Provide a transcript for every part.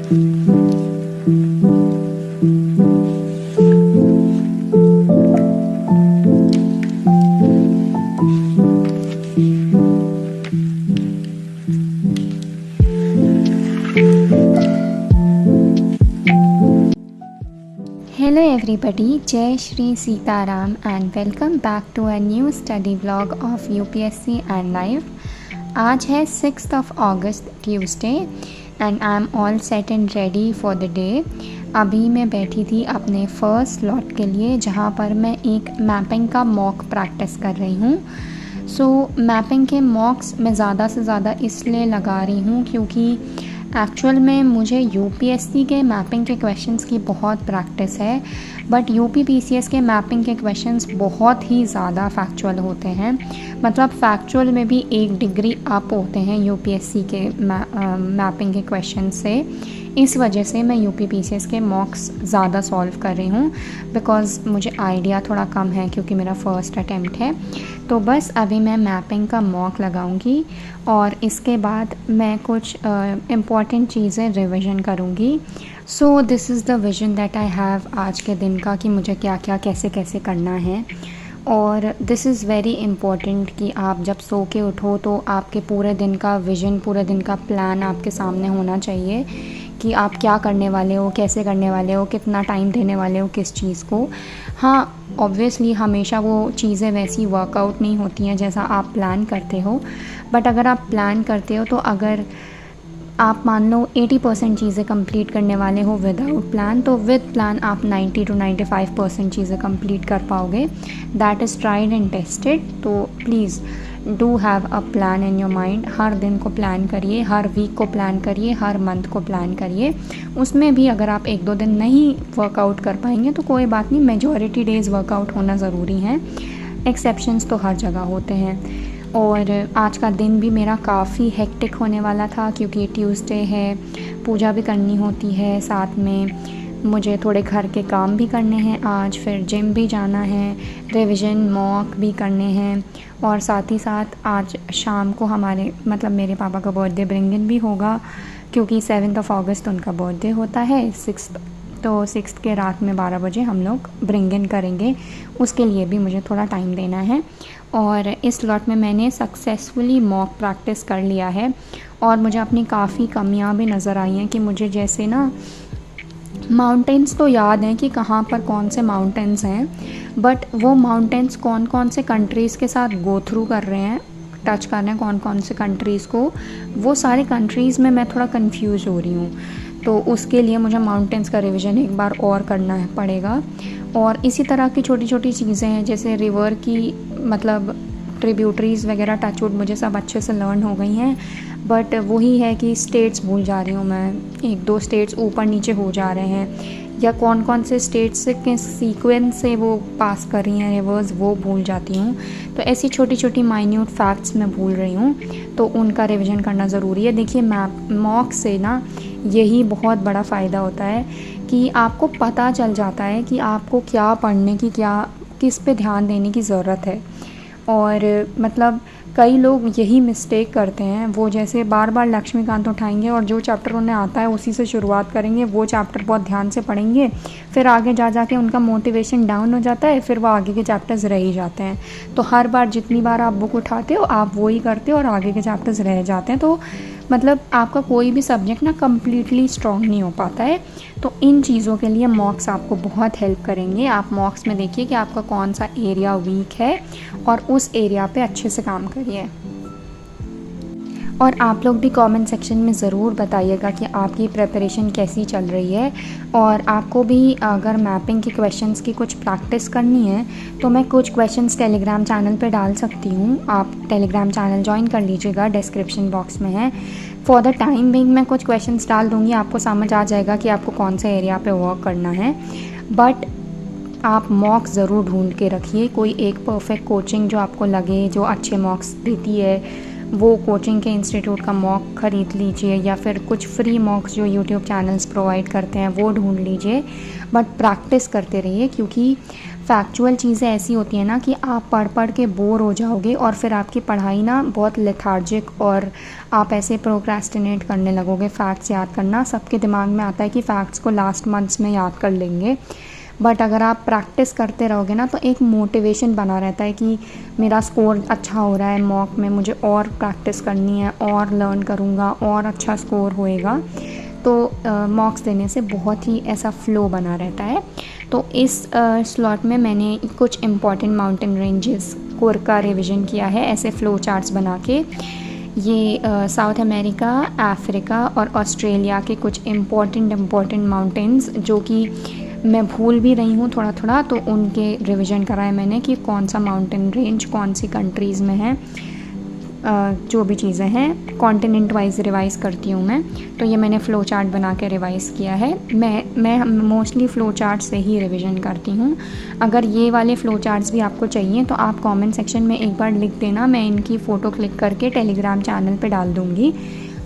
Hello everybody, Jai Shri Sitaram and welcome back to a new study vlog of UPSC and Life. आज है 6th of August Tuesday and I am all set and ready for the day. अभी मैं बैठी थी अपने first slot के लिए जहाँ पर मैं एक मैपिंग का मॉक प्रैक्टिस कर रही हूँ. मैपिंग के मॉक्स मैं ज़्यादा से ज़्यादा इसलिए लगा रही हूँ क्योंकि एक्चुअल में मुझे यूपीएससी के मैपिंग के क्वेश्चंस की बहुत प्रैक्टिस है, बट यूपी पीसीएस के मैपिंग के क्वेश्चंस बहुत ही ज़्यादा फैक्चुअल होते हैं. मतलब फैक्चुअल में भी एक डिग्री अप होते हैं यूपीएससी के मैपिंग के क्वेश्चन से. इस वजह से मैं यूपी पीसीएस के मॉक्स ज़्यादा सॉल्व कर रही हूँ बिकॉज़ मुझे आइडिया थोड़ा कम है क्योंकि मेरा फर्स्ट अटैम्प्ट है. तो बस अभी मैं मैपिंग का मॉक लगाऊंगी और इसके बाद मैं कुछ इम्पॉर्टेंट चीज़ें रिवीजन करूँगी. So this is the vision that I have आज के दिन का कि मुझे क्या क्या कैसे कैसे करना है. और दिस इज़ वेरी इम्पॉर्टेंट कि आप जब सो के उठो तो आपके पूरे दिन का विज़न, पूरे दिन का प्लान आपके सामने होना चाहिए कि आप क्या करने वाले हो, कैसे करने वाले हो, कितना टाइम देने वाले हो किस चीज़ को. हाँ, ऑब्वियसली हमेशा वो चीज़ें वैसी वर्कआउट नहीं होती हैं जैसा आप प्लान करते हो, बट अगर आप प्लान करते हो तो अगर आप मान लो 80% चीज़ें कंप्लीट करने वाले हो विदाउट प्लान, तो विद प्लान आप 90 to 95% चीज़ें कंप्लीट कर पाओगे. That is tried and tested. तो please do have a plan in your mind. हर दिन को प्लान करिए, हर वीक को प्लान करिए, हर मंथ को प्लान करिए. उसमें भी अगर आप 1-2 दिन नहीं वर्कआउट कर पाएंगे तो कोई बात नहीं, मेजॉरिटी डेज़ वर्कआउट होना ज़रूरी है. एक्सेप्शंस तो हर जगह होते हैं. और आज का दिन भी मेरा काफ़ी हेक्टिक होने वाला था क्योंकि ट्यूसडे है, पूजा भी करनी होती है, साथ में मुझे थोड़े घर के काम भी करने हैं आज, फिर जिम भी जाना है, रिवीजन मॉक भी करने हैं और साथ ही साथ आज शाम को हमारे मतलब मेरे पापा का बर्थडे ब्रिंग इन भी होगा क्योंकि 7th of August उनका बर्थडे होता है 6th. तो 6th के रात में 12 बजे हम लोग ब्रिंग इन करेंगे. उसके लिए भी मुझे थोड़ा टाइम देना है. और इस स्लॉट में मैंने सक्सेसफुली मॉक प्रैक्टिस कर लिया है और मुझे अपनी काफ़ी कमियां भी नज़र आई हैं कि मुझे जैसे ना माउंटेन्स तो याद हैं कि कहाँ पर कौन से माउंटेन्स हैं, बट वो माउंटेन्स कौन कौन से कंट्रीज़ के साथ गो थ्रू कर रहे हैं, टच कर रहे हैं कौन कौन से कंट्रीज़ को, वो सारे कंट्रीज़ में मैं थोड़ा कंफ्यूज हो रही हूँ. तो उसके लिए मुझे माउंटेन्स का रिवीजन एक बार और करना पड़ेगा. और इसी तरह की छोटी छोटी चीज़ें हैं जैसे रिवर की मतलब ट्रिब्यूटरीज़ वगैरह टचवुड मुझे सब अच्छे से लर्न हो गई हैं, बट वही है कि स्टेट्स भूल जा रही हूँ मैं. 1-2 स्टेट्स ऊपर नीचे हो जा रहे हैं या कौन कौन से स्टेट्स से किस सीक्वेंस से वो पास कर रही हैं रिवर्स, वो भूल जाती हूँ. तो ऐसी छोटी छोटी माइन्यूट फैक्ट्स मैं भूल रही हूँ, तो उनका रिवीजन करना ज़रूरी है. देखिए मॉक से ना यही बहुत बड़ा फ़ायदा होता है कि आपको पता चल जाता है कि आपको क्या पढ़ने की, क्या किस पे ध्यान देने की ज़रूरत है. और मतलब कई लोग यही मिस्टेक करते हैं, वो जैसे बार बार लक्ष्मीकांत उठाएंगे और जो चैप्टर उन्हें आता है उसी से शुरुआत करेंगे, वो चैप्टर बहुत ध्यान से पढ़ेंगे, फिर आगे जा के उनका मोटिवेशन डाउन हो जाता है, फिर वो आगे के चैप्टर्स रह ही जाते हैं. तो हर बार जितनी बार आप बुक उठाते हो आप वो ही करते हो और आगे के चैप्टर्स रह जाते हैं. तो मतलब आपका कोई भी सब्जेक्ट ना कम्प्लीटली स्ट्रॉन्ग नहीं हो पाता है. तो इन चीज़ों के लिए मॉक्स आपको बहुत हेल्प करेंगे. आप मॉक्स में देखिए कि आपका कौन सा एरिया वीक है और उस एरिया पे अच्छे से काम करिए. और आप लोग भी कमेंट सेक्शन में ज़रूर बताइएगा कि आपकी प्रिपरेशन कैसी चल रही है. और आपको भी अगर मैपिंग के क्वेश्चंस की कुछ प्रैक्टिस करनी है तो मैं कुछ क्वेश्चंस टेलीग्राम चैनल पे डाल सकती हूँ. आप टेलीग्राम चैनल ज्वाइन कर लीजिएगा, डिस्क्रिप्शन बॉक्स में है. फॉर द टाइम बिंग मैं कुछ क्वेश्चंस डाल दूँगी, आपको समझ आ जाएगा कि आपको कौन से एरिया पे वर्क करना है. बट आप मॉक ज़रूर ढूंढ के रखिए, कोई एक परफेक्ट कोचिंग जो आपको लगे, जो अच्छे मॉक्स देती है, वो कोचिंग के इंस्टीट्यूट का मॉक ख़रीद लीजिए या फिर कुछ फ्री मॉक्स जो यूट्यूब चैनल्स प्रोवाइड करते हैं वो ढूंढ लीजिए. बट प्रैक्टिस करते रहिए क्योंकि फैक्चुअल चीज़ें ऐसी होती हैं ना कि आप पढ़ पढ़ के बोर हो जाओगे और फिर आपकी पढ़ाई ना बहुत लेथार्जिक और आप ऐसे प्रोक्रेस्टिनेट करने लगोगे। फैक्ट्स याद करना, सबके दिमाग में आता है कि फ़ैक्ट्स को लास्ट मंथ्स में याद कर लेंगे, बट अगर आप प्रैक्टिस करते रहोगे ना तो एक मोटिवेशन बना रहता है कि मेरा स्कोर अच्छा हो रहा है मॉक में, मुझे और प्रैक्टिस करनी है और लर्न करूँगा और अच्छा स्कोर होएगा। तो मॉक्स देने से बहुत ही ऐसा फ़्लो बना रहता है। तो इस स्लॉट में मैंने कुछ इम्पॉर्टेंट माउंटेन रेंजेस का रिवीजन किया है ऐसे फ़्लो चार्ट्स बना के। ये साउथ अमेरिका, अफ्रीका और ऑस्ट्रेलिया के कुछ इम्पॉर्टेंट माउंटेन्स जो कि मैं भूल भी रही हूँ थोड़ा थोड़ा, तो उनके रिवीजन कराए मैंने कि कौन सा माउंटेन रेंज कौन सी कंट्रीज़ में है। जो भी चीज़ें हैं कॉन्टिनेंट वाइज रिवाइज़ करती हूँ मैं। तो ये मैंने फ़्लो चार्ट बना के रिवाइज़ किया है। मैं मोस्टली फ़्लो चार्ट से ही रिवीजन करती हूँ। अगर ये वाले फ़्लो चार्ट्स भी आपको चाहिए तो आप कमेंट सेक्शन में एक बार लिख देना, मैं इनकी फ़ोटो क्लिक करके टेलीग्राम चैनल पे डाल दूँगी,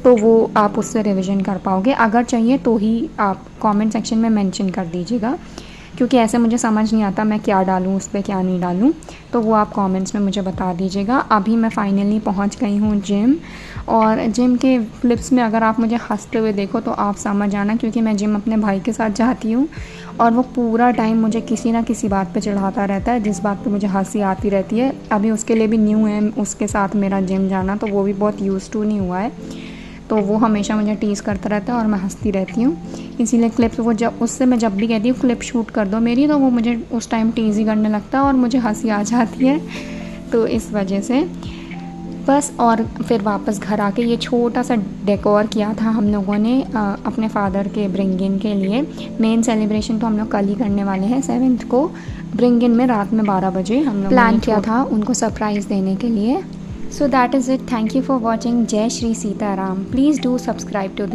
तो वो आप उससे रिवीजन कर पाओगे। अगर चाहिए तो ही आप कमेंट सेक्शन में मेंशन कर दीजिएगा, क्योंकि ऐसे मुझे समझ नहीं आता मैं क्या डालूँ उस पर क्या नहीं डालूँ, तो वो आप कमेंट्स में मुझे बता दीजिएगा। अभी मैं फ़ाइनली पहुंच गई हूँ जिम, और जिम के क्लिप्स में अगर आप मुझे हंसते हुए देखो तो आप समझ आना, क्योंकि मैं जिम अपने भाई के साथ जाती हूँ और वो पूरा टाइम मुझे किसी ना किसी बात पे चिढ़ाता रहता है, जिस बात पे मुझे हंसी आती रहती है। अभी उसके लिए भी न्यू है उसके साथ मेरा जिम जाना, तो वो भी बहुत यूज़ टू नहीं हुआ है, तो वो हमेशा मुझे टीज़ करता रहता है और मैं हंसती रहती हूँ। इसीलिए क्लिप्स वो जब उससे मैं जब भी कहती हूँ क्लिप शूट कर दो मेरी, तो वो मुझे उस टाइम टीज़ ही करने लगता है और मुझे हंसी आ जाती है। तो इस वजह से बस, और फिर वापस घर आके ये छोटा सा डेकोर किया था हम लोगों ने अपने फादर के ब्रिंग इन के लिए। मेन सेलिब्रेशन तो हम लोग कल ही करने वाले हैं 7th को। ब्रिंग इन में रात में 12 बजे हम लोग प्लान किया था उनको सरप्राइज़ देने के लिए। So that is it. Thank you for watching. Jai Shri Sitaram. Please do subscribe to the